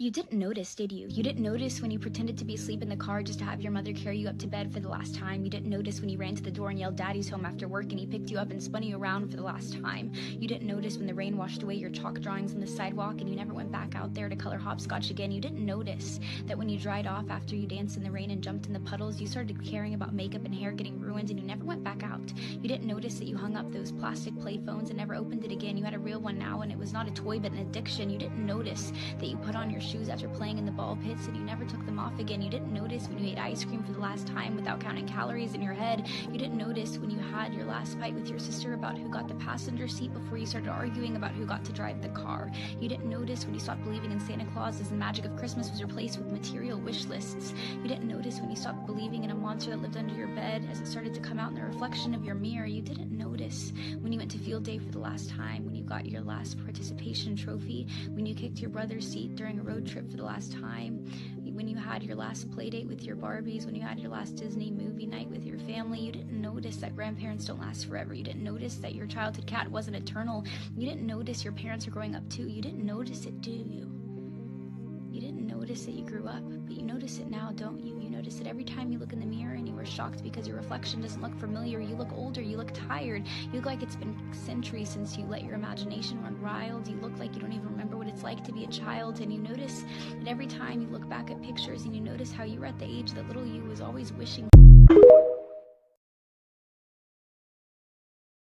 You didn't notice, did you? You didn't notice when you pretended to be asleep in the car just to have your mother carry you up to bed for the last time. You didn't notice when you ran to the door and yelled "Daddy's home" after work and he picked you up and spun you around for the last time. You didn't notice when the rain washed away your chalk drawings on the sidewalk and you never went back out there to color hopscotch again. You didn't notice that when you dried off after you danced in the rain and jumped in the puddles, you started caring about makeup and hair getting ruined and you never went back out. You didn't notice that you hung up those plastic play phones and never opened it again. You had a real one now and it was not a toy but an addiction. You didn't notice that you put on your shoes after playing in the ball pits and you never took them off again. You didn't notice when you ate ice cream for the last time without counting calories in your head. You didn't notice when you had your last fight with your sister about who got the passenger seat before you started arguing about who got to drive the car. You didn't notice when you stopped believing in Santa Claus as the magic of Christmas was replaced with material wish lists. You didn't notice when you stopped believing in a monster that lived under your bed as it started to come out in the reflection of your mirror. You didn't notice when you went to field day for the last time, when you got your last participation trophy, when you kicked your brother's seat during a road trip for the last time, when you had your last play date with your Barbies, when you had your last Disney movie night with your family. You didn't notice that grandparents don't last forever. You didn't notice that your childhood cat wasn't eternal. You didn't notice your parents are growing up too. You didn't notice it, do you? You didn't notice that you grew up, but you notice it now, don't you? You notice it every time you look in the mirror and you were shocked because your reflection doesn't look familiar. You look older, you look tired, you look like it's been centuries since you let your imagination run wild. You look like you don't even remember what it's like to be a child, and you notice that every time you look back at pictures and you notice how you were at the age that little you was always wishing